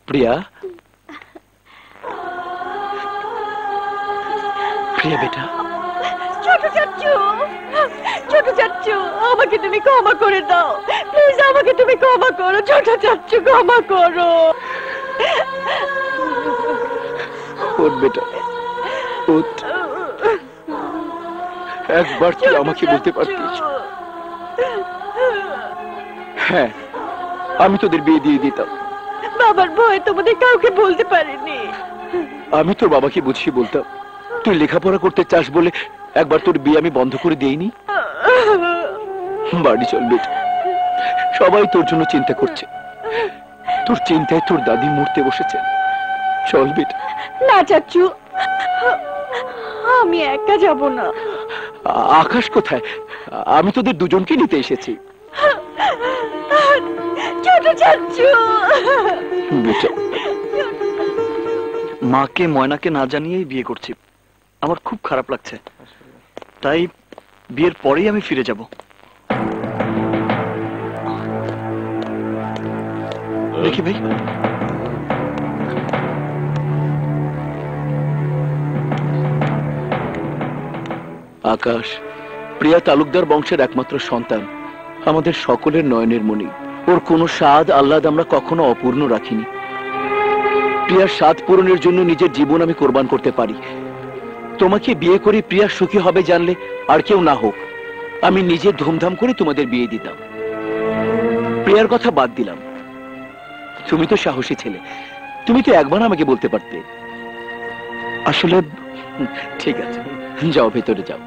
প্রিয়া, প্রিয়া বেটা। ছোট চাচ্চু, ছোট চাচ্চু, আমাকে তুমি ক্ষমা করে দাও প্লিজ, আমাকে তুমি ক্ষমা করো ছোট চাচ্চু, ক্ষমা করো। ওঠ বেটা, ওঠ। একবার তুই আমাকে বলতে পারতিস, হ্যাঁ আমি তোদের বিয়ে দিয়ে দিতাম। বাবার ভয়ে তোমাদের কাউকে বলতে পারিনি। আমি তোর বাবাকে বুঝিয়ে বলতাম তুই লেখাপড়া করতে চাস বলে একবার তোর বিয়ে আমি বন্ধ করে দেইনি। বাড়ি চল বেটা, সবাই তোর জন্য চিন্তা করছে, তোর চিন্তায় তোর দাদি মরতে বসেছে। চল বেটা। না চাচ্চু, আমি একা যাব না। আকাশ কোথায়? আমি তোদের দুজনকে নিতে এসেছি। ছোট চাচ্চু। বেটা, মাকে ময়নাকে না জানিয়েই বিয়ে করছি, আমার খুব খারাপ লাগছে, তাই বিয়ের পরেই আমি ফিরে যাব। দেখি ভাই, আকাশ প্রিয়া তালুকদার বংশের একমাত্র সন্তান, আমাদের সকলের নয়নের মণি। ওর কোনো স্বাদ আহ্লাদ আমরা কখনো অপূর্ণ রাখিনি। প্রিয়ার স্বাদ পূরণের জন্য নিজের জীবন আমি কোরবান করতে পারি। তোমাকে বিয়ে করে প্রিয়া সুখী হবে জানলে আর কেউ না হোক আমি নিজে ধুমধাম করে তোমাদের বিয়ে দিতাম। প্রিয়ার কথা বাদ দিলাম, তুমি তো সাহসী ছেলে, তুমি তো একবার আমাকে বলতে পারতে। আসলে ঠিক আছে, যাও ভেতরে যাও।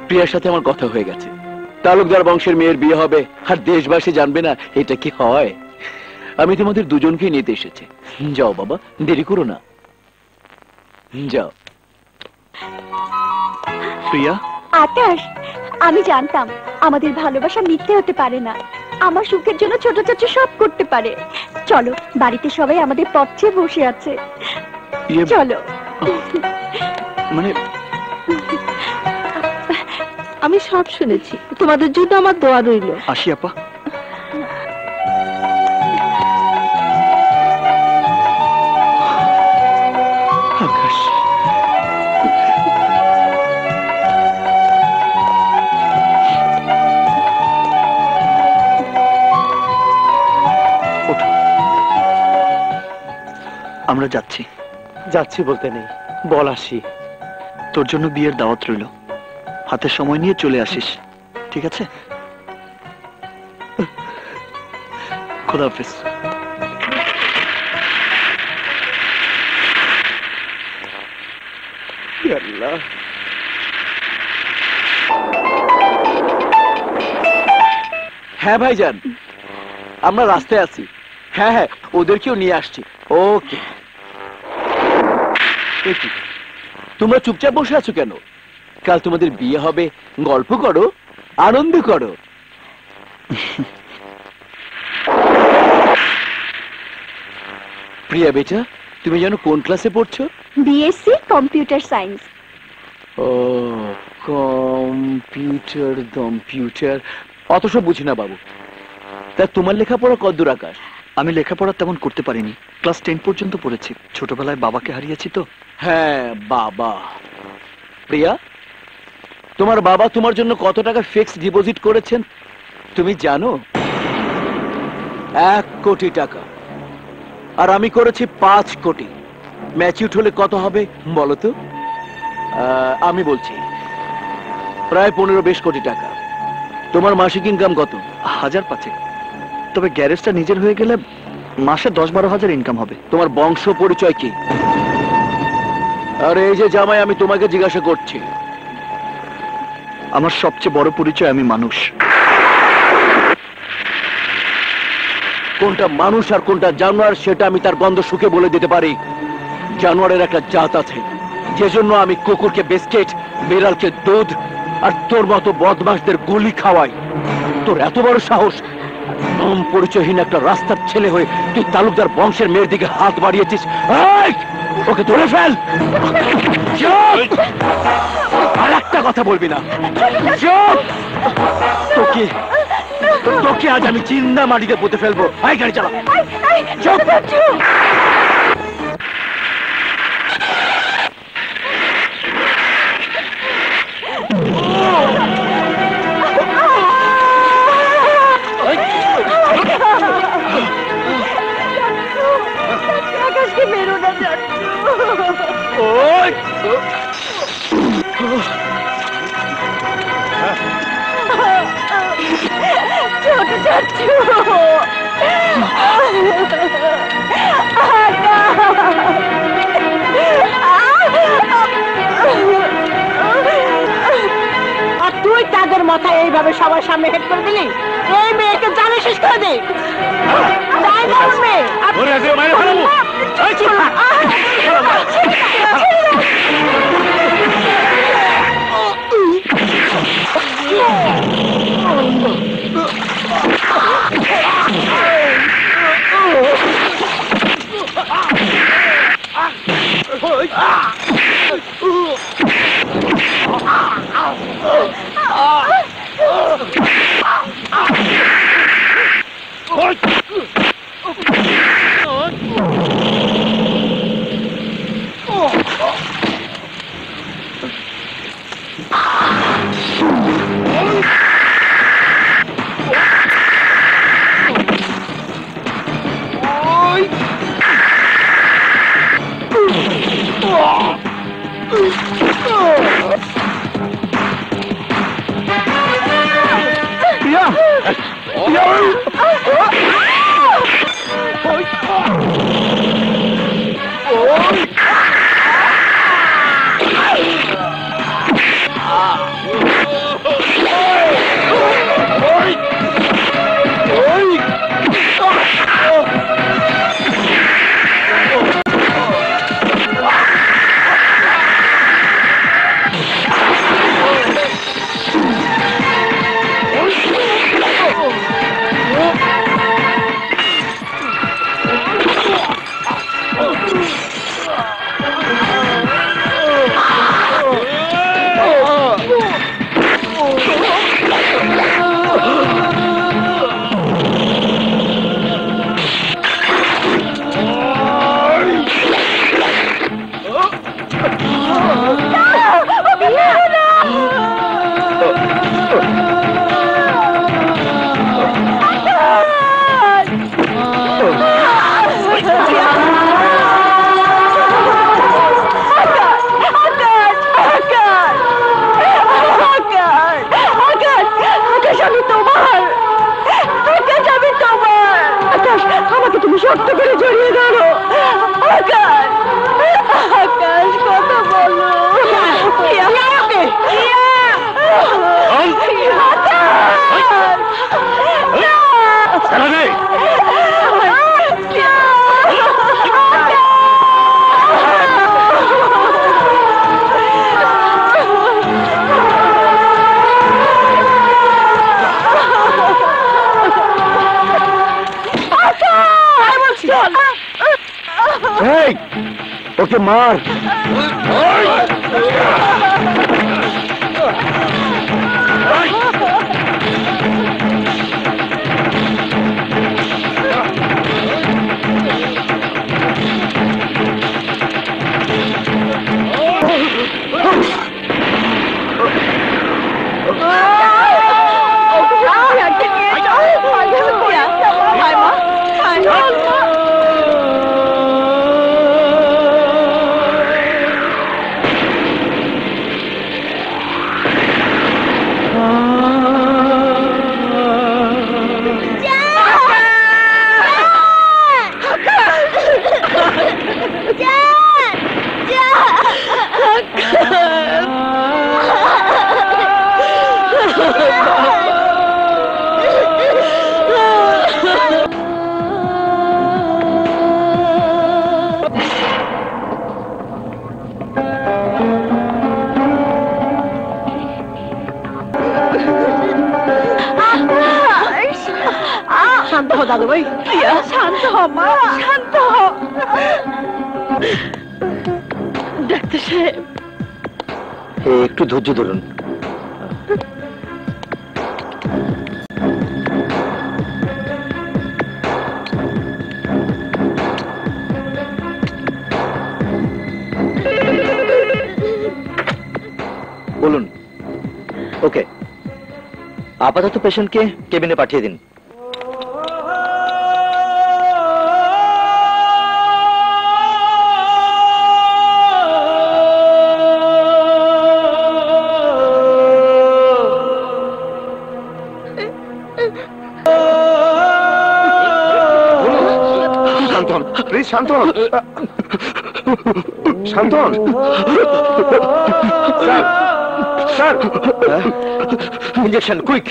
প্রিয়ার সাথে আমার কথা হয়ে গেছে, তালুকদার বংশের মেয়ের বিয়ে হবে আর দেশবাসী জানবে না, এটা কি হয়? আমি তোমাদের দুজনকে নিতে এসেছি। যাও বাবা, দেরি করো না, যাও। প্রিয়া, আকাশ, আমি জানতাম আমাদের ভালোবাসা মিথ্যে হতে পারে না, আমার সুখের জন্য ছোট চাচু সব করতে পারে। চলো, বাড়িতে সবাই আমাদের পথে বসে আছে, চলো। মানে আমি সব শুনেছি, তোমাদের জন্য আমার দোয়া রইল। আসি আপা। আকাশ, আমরা যাচ্ছি। যাচ্ছি বলতে নেই, বল আসি। তোর জন্য বিয়ের দাওয়াত রইল, হাতে সময় নিয়ে চলে আসিস, ঠিক আছে? খোদা হাফেজ। আল্লাহ, হ্যাঁ ভাইজান, আমরা রাস্তায় আছি। হ্যাঁ হ্যাঁ, ওদেরকেও নিয়ে আসছি। ওকে। তোমরা চুপচাপ বসে আছো কেন? কাল তোমাদের বিয়ে হবে, গল্প করো, আনন্দ করো। প্রিয়া বেটা, তুমি জানো কোন ক্লাসে পড়ছো? BSc computer science. ও, কম্পিউটার অত সব বুঝি না বাবু। তা তোমার লেখাপড়া কতদূর আকাশ? আমি লেখাপড়া তেমন করতে পারিনি, ক্লাস 10 পর্যন্ত পড়েছি। ছোটবেলায় বাবাকে হারিয়েছি তো। হ্যাঁ বাবা। প্রিয়া, তোমার বাবা তোমার জন্য কত টাকা ফিক্সড ডিপোজিট করেছেন তুমি জানো? 1 কোটি টাকা। আর আমি করেছি 5 কোটি। ম্যাচিউর হলে কত হবে বলো তো? আমি বলছি প্রায় 15-20 কোটি টাকা। তোমার মাসিক ইনকাম কত? 1000-5। তবে গ্যারেজটা নিজের হয়ে গেলে মাসে 10-12 হাজার ইনকাম হবে। তোমার বংশ পরিচয় কি? আর এই যে জামাই, আমি তোমাকে জিজ্ঞাসা করছি। আমার সবচেয়ে বড় পরিচয় আমি মানুষ। কোনটা মানুষ আর কোনটা জানোয়ার সেটা আমি তার গন্ধ শুকে বলে দিতে পারি। জানোয়ারের একটা জাত আছে, যে জন্য আমি কুকুরকে বিস্কিট, বিড়ালকে দুধ আর তোর মতো বদমাশদের গুলি খাওয়াই। তোর এত বড় সাহস, নাম পরিচয়হীন একটা রাস্তার ছেলে হয়ে তুই তালুকদার বংশের মেয়ের দিকে হাত বাড়িয়েছিস। ওকে ধরে ফেল। আর একটা কথা বলবি না। তোকে তোকে আজ আমি চিন্তা মাটিতে পুঁতে ফেলবো। গাড়ি চালা। ছোট চাচু আর তুই তাদের মাথায় এইভাবে সবার সামনে হেড করে দিলি? এই মেয়েকে জানে শেষ করে দে। তাই না মেয়ে? ওকে মার। শান্ত হ দাদু ভাই, শান্ত হ মা, শান্ত হ। ডাক্তার সাহেব একটু ধৈর্য ধরুন। বলুন। ওকে, আপাতত পেশেন্টকে কেবিনে পাঠিয়ে দিন। শান্ত হন, শান্ত হন। Sir, injection quick.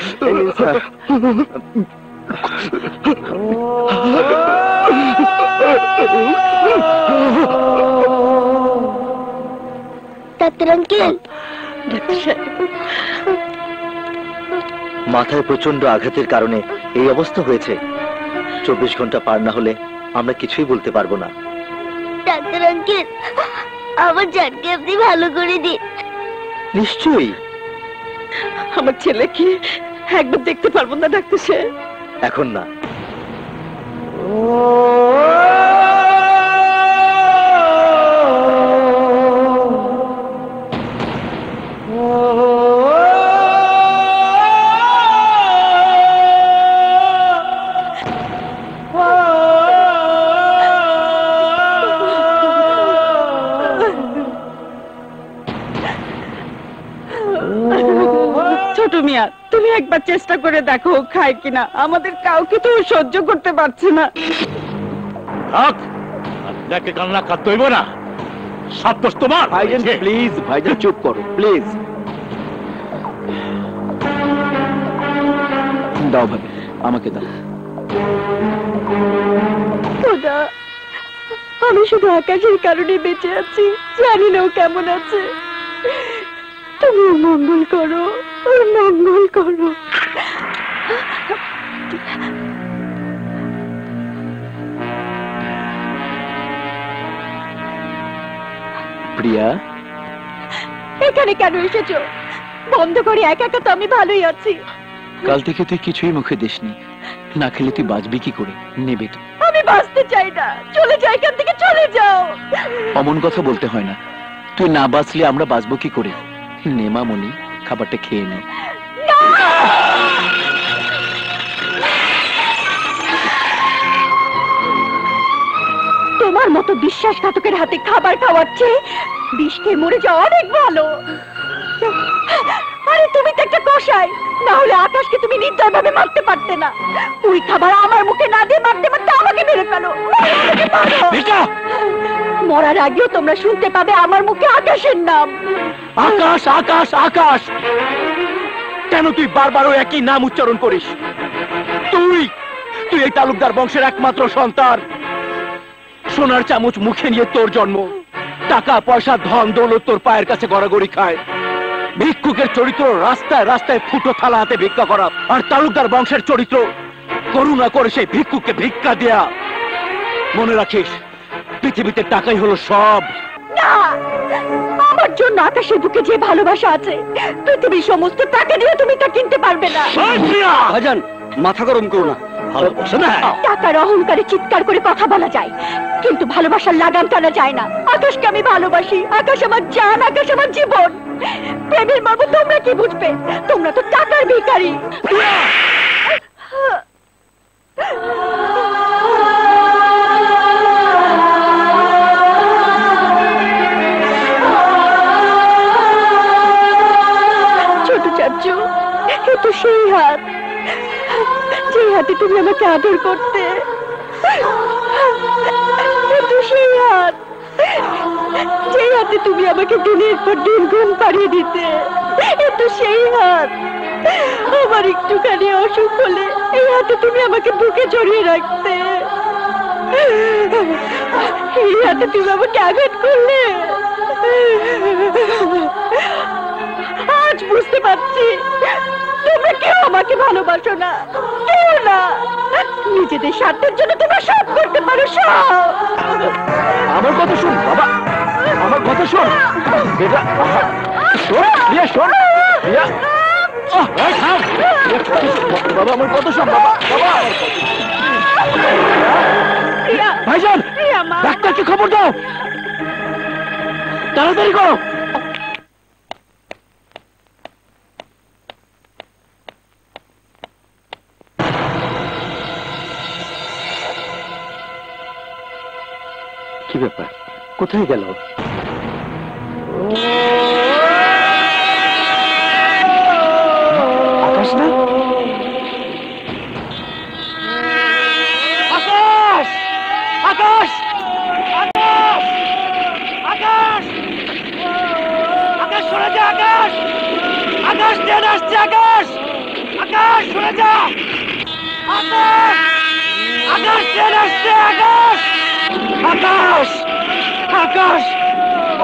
Doctor uncle, মাথায় প্রচন্ড আঘাতের কারণে এই অবস্থা হয়েছে। 24 ঘন্টা পার না হলে আমরা কিছুই বলতে পারবো না। ডাক্তার আঙ্কেল, আমার জানকে আপনি ভালো করে দিন। নিশ্চয়ই। আমার ছেলেকে একবার দেখতে পারবো না ডাক্তার সাহেব? এখন না। ছোট মিয়া, তুমি একবার চেষ্টা করে দেখো খায় কিনা। আমাদের কাউকে তো সহ্য করতে পারছে না। আপনাকে কান্না কাঁদতে হইব না, সব দোষ তোমার। ভাইজান প্লিজ, ভাইজান চুপ করো প্লিজ। দাও ভাবি, আমাকে দাও। খোদা, আমি শুধু আকাশের কারণে বেঁচে আছি, জানি না ও কেমন আছে। তুমি ওর মঙ্গল করো, ওর মঙ্গল করো। প্রিয়া, এখানে কেন এসেছো? বন্ধ করে একা একা তো আমি ভালোই আছি। কাল থেকে তুই কিছুই মুখে দিসনি, না খেলে তুই বাঁচবি কি করে? নেবে তো। আমি বাঁচতে চাই না, চলে যাও এখান থেকে, চলে যাও। অমন কথা বলতে হয় না, তুই না বাঁচলে আমরা বাঁচবো কি করে? নেমা মনি, খাবারটা খেয়ে নে। তোমার মতো বিশ্বাসঘাতকের হাতে খাবার খাওয়াচ্ছে বিষ খেয়ে মরে যাওয়া অনেক ভালো। আরে তুমি তো একটা কসাই, না হলে আকাশকে তুমি নির্দয় ভাবে মারতে পারতে না। ওই খাবার আমার মুখে না দিয়ে মারতে মারতে আমাকে মেরে ফেলো। মরার আগেও তোমরা শুনতে পাবে আমার মুখে আকাশের নাম। আকাশ, আকাশ, আকাশ! কেন তুই বারবার ওই একই নাম উচ্চারণ করিস? তুই তুই এই তালুকদার বংশের একমাত্র সন্তান। সোনার চামচ মুখে নিয়ে তোর জন্ম, টাকা পয়সা ধন দৌলত তোর পায়ের কাছে গড়াগড়ি খায়। ভিক্ষুকের চরিত্র রাস্তায় রাস্তায় ফুটো থালা হাতে ভিক্ষা করা, আর তালুকদার বংশের চরিত্র করুণা করে সেই ভিক্ষুককে ভিক্ষা দেয়া। মনে রাখিস, পৃথিবীতে টাকাই হলো সব। না, আমার জন্য আকাশের বুকে যে ভালোবাসা আছে, পৃথিবীর সমস্ত টাকা দিয়ে তুমি তা কিনতে পারবে না। ভাইজান, মাথা গরম করো না। ভালোবাসা না, টাকার অহংকারে চিৎকার করে কথা বলা যায়, কিন্তু ভালোবাসার লাগাম টানা যায় না। আকাশকে আমি ভালোবাসি, আকাশ আমার জান, আকাশ আমার জীবন। প্রেমের মর্ম তোমরা কি বুঝবে? তোমরা তো টাকার ভিখারি। ছোট চাচু, এ তো সেই হাত, যে হাতে তুমি আমাকে আদর করতে। এ তো সেই হাত, যে হাতে তুমি আমাকে দিনের পর দিন ঘুম পাড়িয়ে দিতে। এ তো সেই হাত, আমার একটুখানি অসুখ হলে এই হাতে তুমি আমাকে বুকে জড়িয়ে রাখতে। এই হাতে তুমি আমাকে আঘাত করলে। আজ বুঝতে পারছি তোমরা কেউ আমাকে ভালোবাসো না, কেউ না। নিজেদের স্বার্থের জন্য তোমরা সব করতে পারো, সব। আমার কথা শোন বাবা, আমার কথা শোন বেটা। শোন প্রিয়া, শোন প্রিয়া। বাবা আমার কথা শোন বাবা। বাবা ভাইজান, ডাক্তারকে খবর দাও, তাড়াতাড়ি করো। কি ব্যাপার, কোথায় গেল? আকাশ না? আকাশ, আকাশ, আকাশ ট্রেন আসছে, আকাশ আকাশ শুনে যা, আকাশ আকাশ ট্রেন আসছে, আকাশ আকাশ আকাশ আকাশ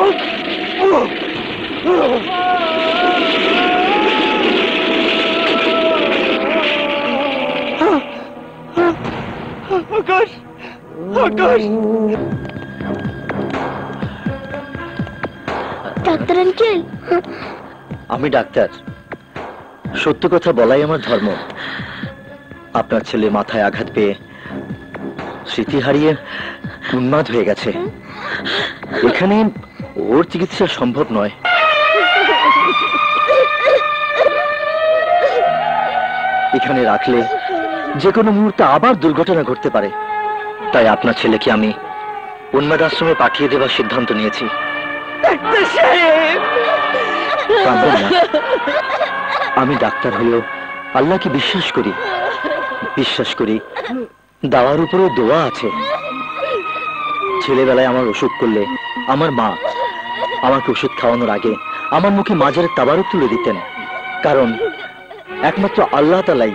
আকাশ। ডাক্তার আঙ্কেল, আমি ডাক্তার, সত্য কথা বলাই আমার ধর্ম। আপনার ছেলে মাথায় আঘাত পেয়ে স্মৃতি হারিয়ে উন্মাদ হয়ে গেছে। এখানে ওর চিকিৎসা সম্ভব নয়। এখানে রাখলে যে কোনো মুহূর্তে আবার দুর্ঘটনা ঘটতে পারে। তাই আপনার ছেলেকে আমি উন্মাদ আশ্রমে পাঠিয়ে দেওয়ার সিদ্ধান্ত নিয়েছি। কাঁদবেন না। আমি ডাক্তার হলেও আল্লাহকে বিশ্বাস করি। বিশ্বাস করি দাওয়ার উপরেও দোয়া আছে। ছেলেবেলায় আমার অসুখ করলে আমার মা আমাকে ওষুধ খাওয়ানোর আগে আমার মুখে মাজারের তাবারুক তুলে দিতেন। কারণ একমাত্র আল্লাহ তাআলাই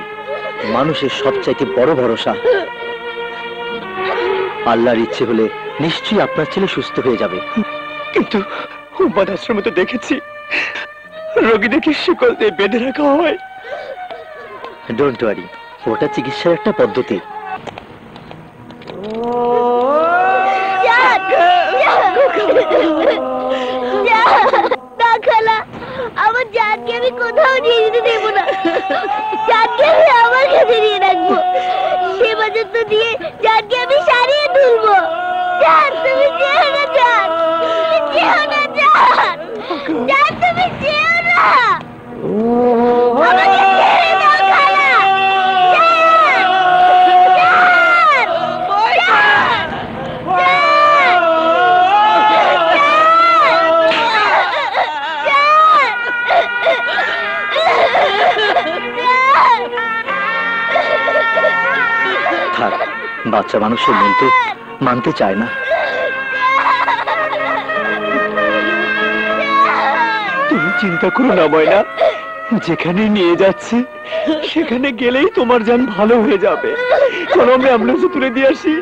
মানুষের সবচাইতে বড় ভরসা। আল্লাহর ইচ্ছে হলে নিশ্চয়ই আপনার ছেলে সুস্থ হয়ে যাবে। কিন্তু উন্মাদ আশ্রমে তো দেখেছি রোগীদেরকে শিকল দিয়ে বেঁধে রাখা হয়। ডোন্ট ওয়ারি, ওটা চিকিৎসার একটা পদ্ধতি। আমার জানকে আমি কোথাও নিয়ে যেতে দেবো না। জানকে আমি আমার কাছে নিয়ে রাখবো। সে পর্যন্ত দিয়ে জানকে আমি সারিয়ে তুলবো। জান, তুমি যেও না, জান, যেও না, জান, জান, তুমি যেও না। আমাকে ছেড়ে দাও খালা। জান, থাক, বাচ্চা মানুষের মন তো মানতে চায় না। তুমি চিন্তা করো না ময়না, যেখানে নিয়ে যাচ্ছে সেখানে গেলেই তোমার জান ভালো হয়ে যাবে। চলো আমরা অ্যাম্বুলেন্সে তুলে দিয়ে আসি।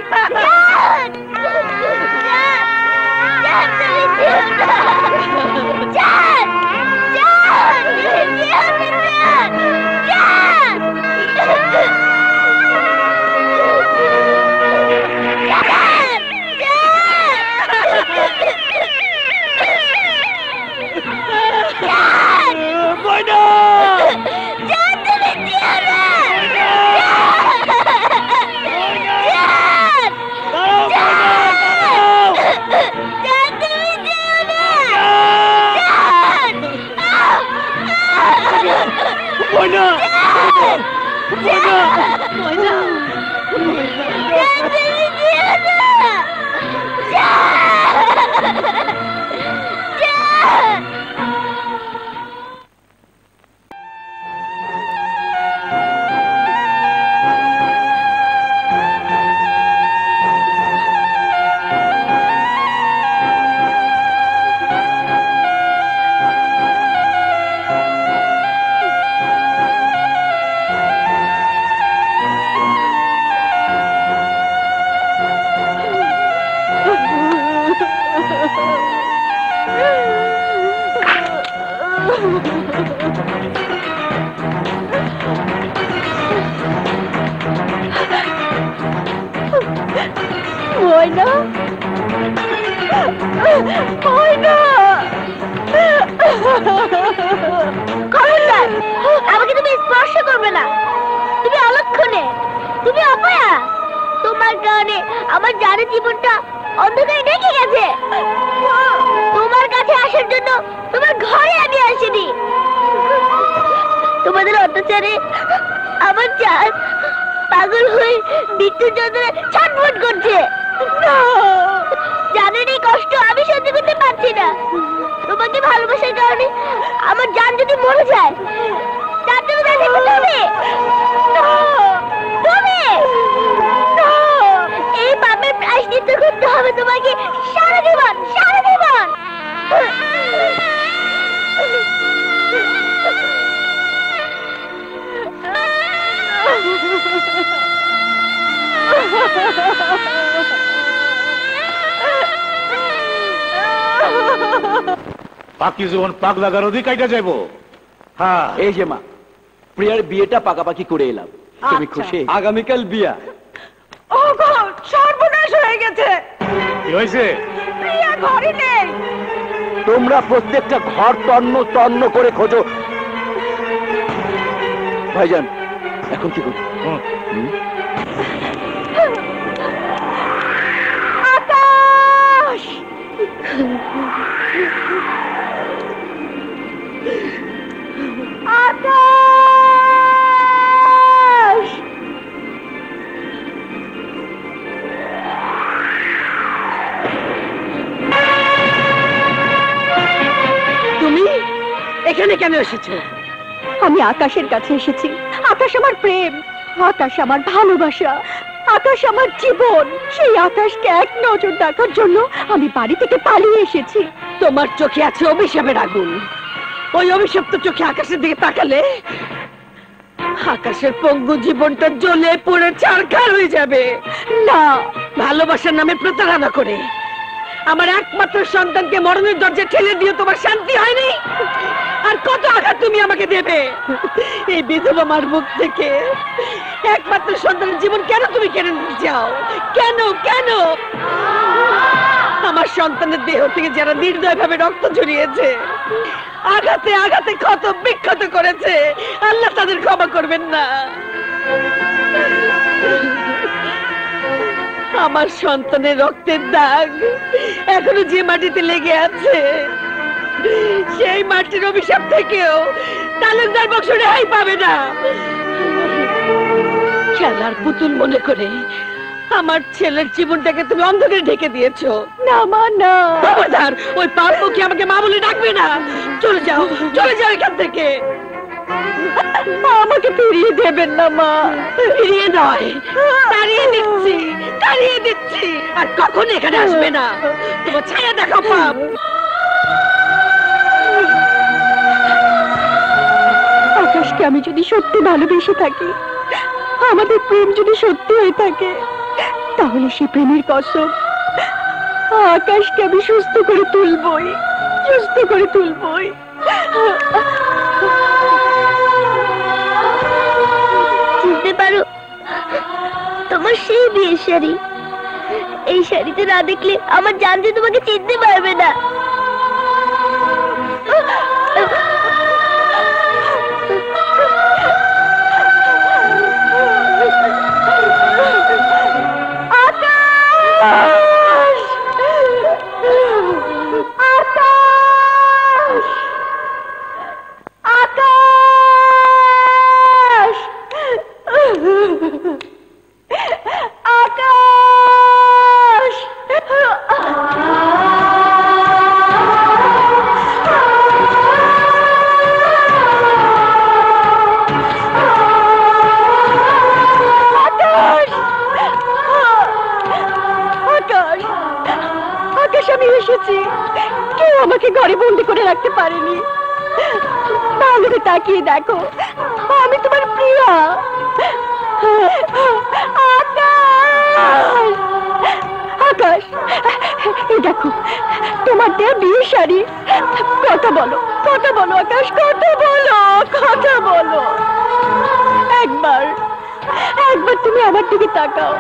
ময়না, ময়না, খবরদার, আমাকে তুমি স্পর্শ করবে না। তুমি অলক্ষণে, তুমি অপয়া। তোমার কারণে আমার জানের জীবনটা অন্ধকারে ঢেকে গেছে। তোমার কাছে আসার জন্য তোমার ঘরে আমি আসিনি। তোমাদের অত্যাচারে আমার জান পাগল হয়ে মৃত্যুর যন্ত্রণায় ছটফট করছে। জানেন এই কষ্ট আমি সহ্য করতে পারছি না। তোমাকে ভালোবাসার কারণে আমার জান যদি মরে যায়, তার জন্য তুমি এই পাপের প্রায়শ্চিত্ত করতে হবে তোমাকে সারা জীবন, সারা জীবন। বাকি জীবন পাগলা গারদি কাইটা যাইবো। হ্যাঁ, এই যে মা, প্রিয়ার বিয়েটা পাকাপাকি করে এলাম। তুমি খুশি? আগামীকাল বিয়া। ওগো, সর্বনাশ হয়ে গেছে। কি হয়েছে? প্রিয়া ঘরে নেই। তোমরা প্রত্যেকটা ঘর তন্ন তন্ন করে খোঁজো। ভাইজান, এখন কি করবো? আকাশ! আকাশ! তুমি এখানে কেন এসেছো? আমি আকাশের কাছে এসেছি। আকাশ আমার প্রেম, আকাশ আমার ভালোবাসা, আকাশ আমার জীবন। সেই আকাশকে এক নজর দেখার জন্য আমি বাড়ি থেকে পালিয়ে এসেছি। তোমার চোখে আছে অভিশাপের আগুন। ওই অভিশপ্ত চোখে আকাশের দিকে তাকালে আকাশের পঙ্গু জীবনটা জ্বলে পুড়ে ছারখার হয়ে যাবে। না, ভালোবাসার নামে প্রতারণা করে আমার একমাত্র সন্তানকে মরণের দরজায় ঠেলে দিয়ে তোমার শান্তি হয়নি? আর কত আঘাত তুমি আমাকে দেবে? এই বিধবা মার মুখ থেকে একমাত্র সন্তানের জীবন কেন তুমি কেড়ে নিতে চাও? কেন কেন? আমার সন্তানের দেহ থেকে যারা নির্দয় ভাবে রক্ত ঝরিয়েছে, আঘাতে আঘাতে ক্ষত বিক্ষত করেছে, আল্লাহ তাদের ক্ষমা করবেন না। আমার সন্তানের রক্তের দাগ এখনো যে মাটিতে লেগে আছে, সেই মাটির অভিশাপ থেকেও তালুকদার বংশ রেহাই পাবে না। খেলার পুতুল মনে করে আমার ছেলের জীবনটাকে তুমি অন্ধকারে ঢেকে দিয়েছো। না মা, না। খবরদার, ওই পাপকে আমাকে মা বলে ডাকবে না। চলে যাও, চলে যাও এখান থেকে। আমাকে ফিরিয়ে দেবেন না মা। ফিরিয়ে নয়, তাড়িয়ে দিচ্ছি, তাড়িয়ে দিচ্ছি। আর কখনো এখানে আসবে না। তোমার ছায়া দেখো পাপ। আকাশকে আমি যদি সত্যি ভালোবেসে থাকি, আমাদের প্রেম যদি সত্যি হয়ে থাকে, তাহলে সে প্রেমের কসম আকাশকে আমি সুস্থ করে তুলবই, সুস্থ করে তুলবই। চিনতে পারো তোমার সেই বিয়ের শাড়ি? এই শাড়িতে না দেখলে আমার জান যে তোমাকে চিনতে পারবে না। কেউ আমাকে ঘরে বন্দি করে রাখতে পারেনি। ভালো তাকিয়ে দেখো, আমি তোমার প্রিয়া। আকাশ, এই দেখো তোমার দেয়া বিয়ের শাড়ি। কথা বলো, কথা বলো আকাশ, কথা বলো, কথা বলো। একবার একবার তুমি আমার দিকে তাকাও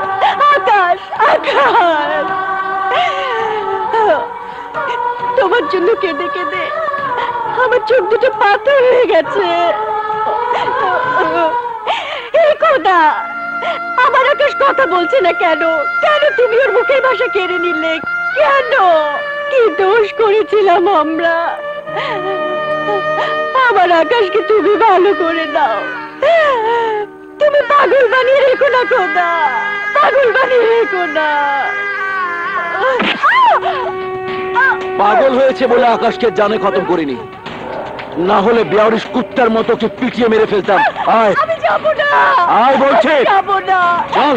আকাশ, আকাশ। তোমার জন্য কেঁদে কেঁদে আমার চোখ দুটো পাথর হয়ে গেছে। এই খোদা, আমার আকাশ কথা বলছে না কেন? কেন তুমি ওর মুখের ভাষা কেড়ে নিলে? কেন? কি দোষ করেছিলাম আমরা? আমার আকাশকে তুমি ভালো করে দাও। তুমি পাগল বানিয়ে রেখো না খোদা, পাগল বানিয়ে রেখো না। পাগল হয়েছে বলে আকাশকে জানে খতম করিনি, না হলে বেয়ারিশ কুত্তার মতো কে পিটিয়ে মেরে ফেলতাম। আয়, আমি যাবো না। আয় বলছে, যাবো না। চল।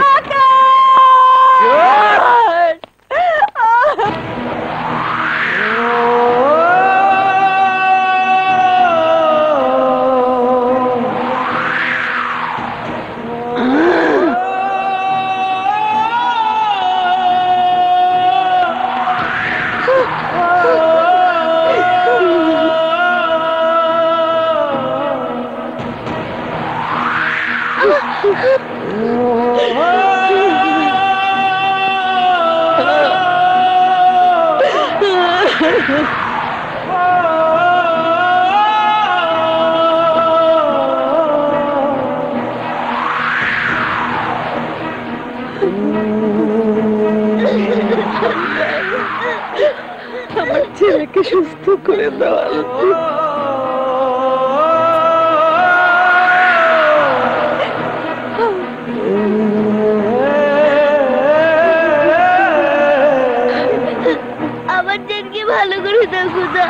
আমার ছেলেকে সুস্থ করে দেওয়া আমার জেনকে ভালো করে দাও খোদা।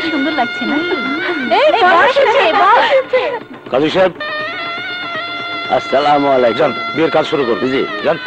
সুন্দর লাগছে না? কাজী সাহেব, আসসালামু আলাইকুম। যান, বিয়ের কাজ শুরু করুন। জি, যান।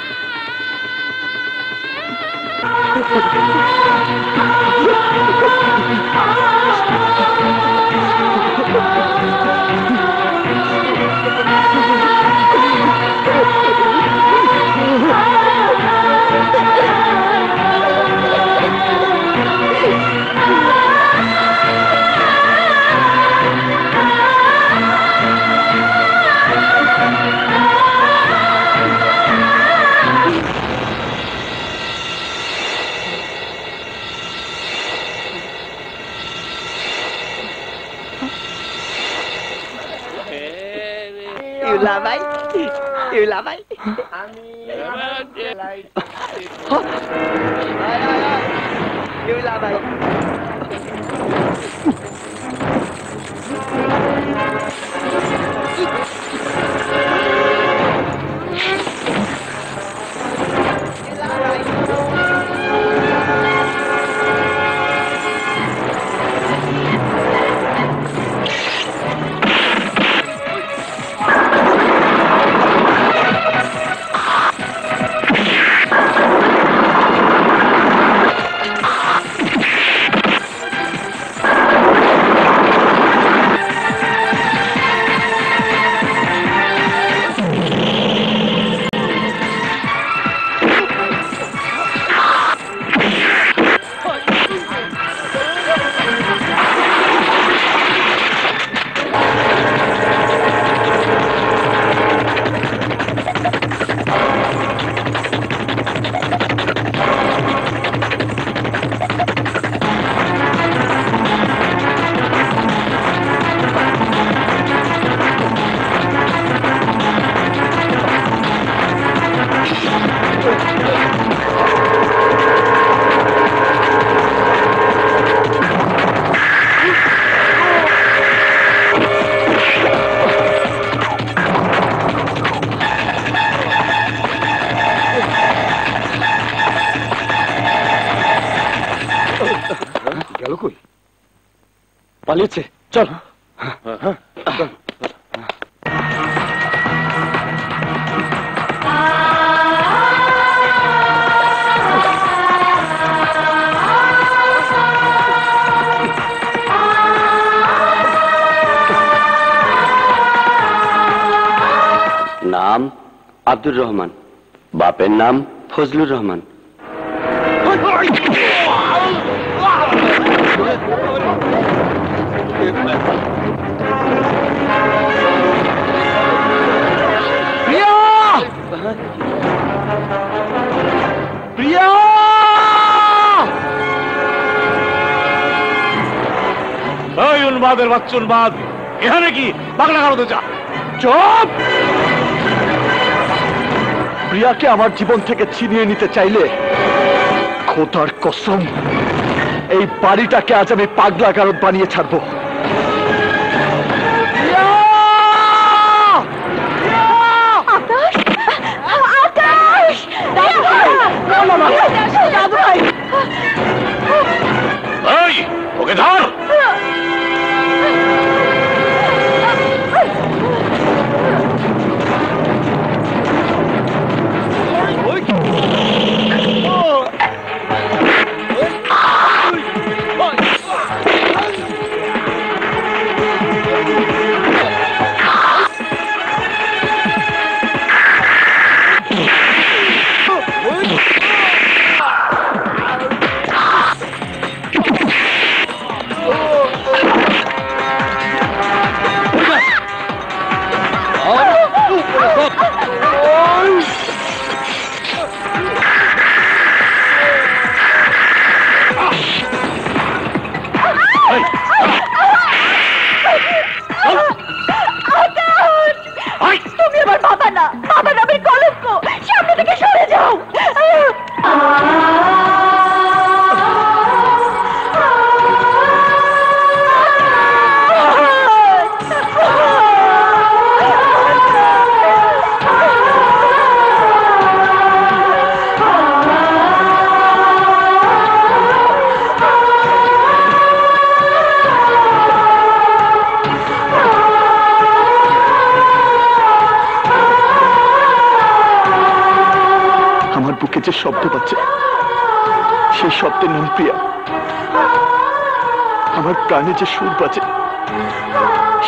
ইউলা ভাই, ইউলা ভাই, ইউলা ভাই। গেল কই? পালিয়েছে। চল। নাম আব্দুর রহমান, বাপের নাম ফজলুর রহমান। প্রিয়া! প্রিয়া! ওই উন্মাদের বাচ্চা উন্মাদ, এখানে কি পাগলা গারদে যা। চুপ! প্রিয়াকে আমার জীবন থেকে ছিনিয়ে নিতে চাইলে খোদার কসম এই বাড়িটাকে আজ আমি পাগলা গারদ বানিয়ে ছাড়বো। এই, ওকে ধর। যে শব্দ পাচ্ছে সেই শব্দের নাম প্রিয়া। আমার প্রাণে যে সুর বাজে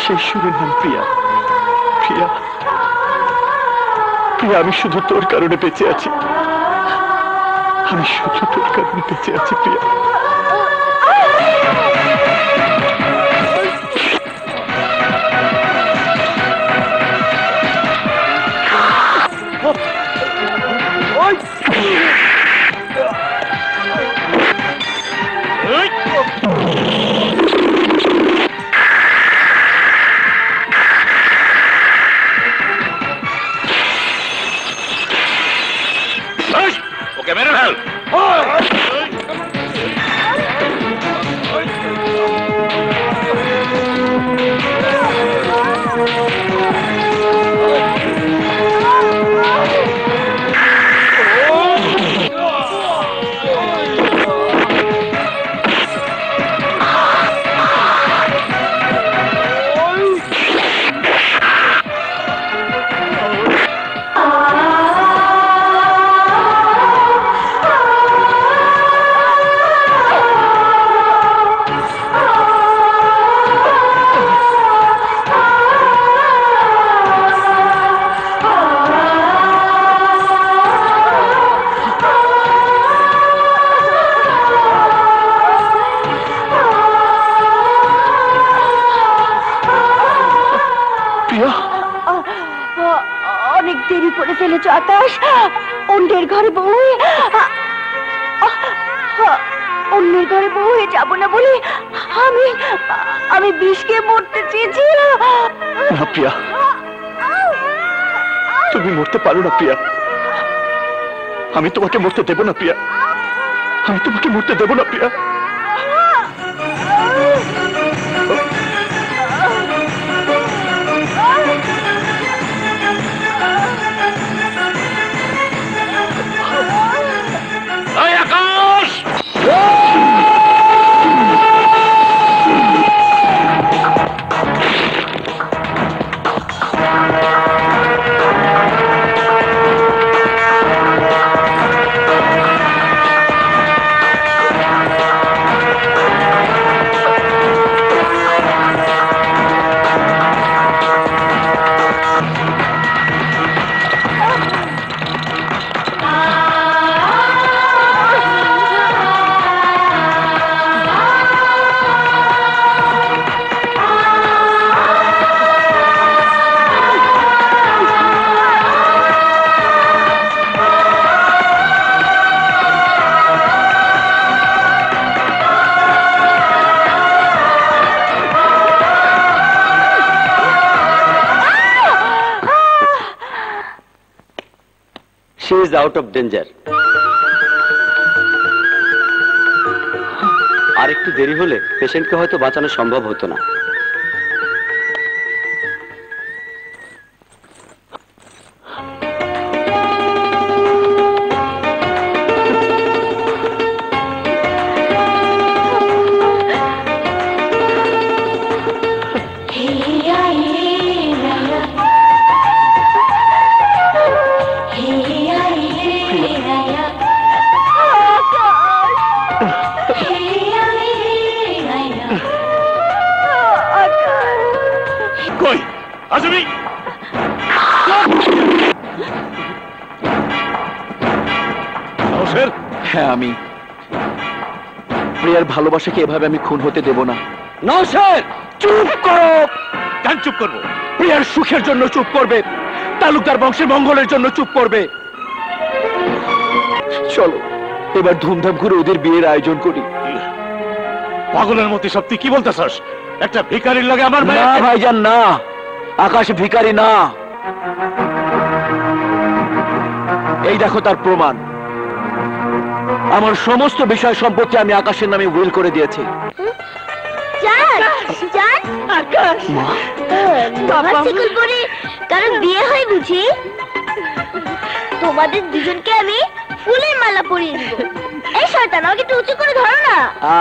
সেই সুরের নাম প্রিয়া। প্রিয়া, প্রিয়া, আমি শুধু তোর কারণে বেঁচে আছি। আমি শুধু তোর কারণে বেঁচে আছি প্রিয়া। ওকে মেরে ফেল। অনেক দেরি করে ফেলেছ আকাশ। অন্যের ঘরে বউ হয়ে অন্যের ঘরে বউ হয়ে যাবো না বলে আমি বিষকে মরতে চেয়েছিলাম। না প্রিয়া, তুমি মরতে পারো না প্রিয়া। আমি তোমাকে মরতে দেব না প্রিয়া। আমি তোমাকে মরতে দেব না প্রিয়া। আকাশ, she is out of danger. আর একটু দেরি হলে পেশেন্টকে হয়তো বাঁচানো সম্ভব হতো না। কই আসবি? হ্যাঁ, আমি প্রিয়ার ভালোবাসাকে এভাবে আমি খুন হতে দেব না। নওশাদ, চুপ করো। কেন চুপ করবো? প্রিয়ার সুখের জন্য চুপ করবে, তালুকদার বংশের মঙ্গলের জন্য চুপ করবে। চলো এবার ধুমধাম করে ওদের বিয়ের আয়োজন করি। পাগলের মতো সব তুই কি বলতেছস? একটা ভিখারির লাগে আমার না মেয়ে। ভাইজান না, আকাশ ভিখারি না। এই দেখো তার প্রমাণ। আমার সমস্ত বিষয় সম্পত্তি আমি আকাশের নামে উইল করে দিয়েছি। আকাশ, বাবা শিকল পরে কারণ বিয়ে হয় বুঝি? তোমাদের দুজনকে আমি ফুলের মালা পরিয়ে দিব। এই শয়তান, আমাকে একটু উঁচু করে ধরো না। আ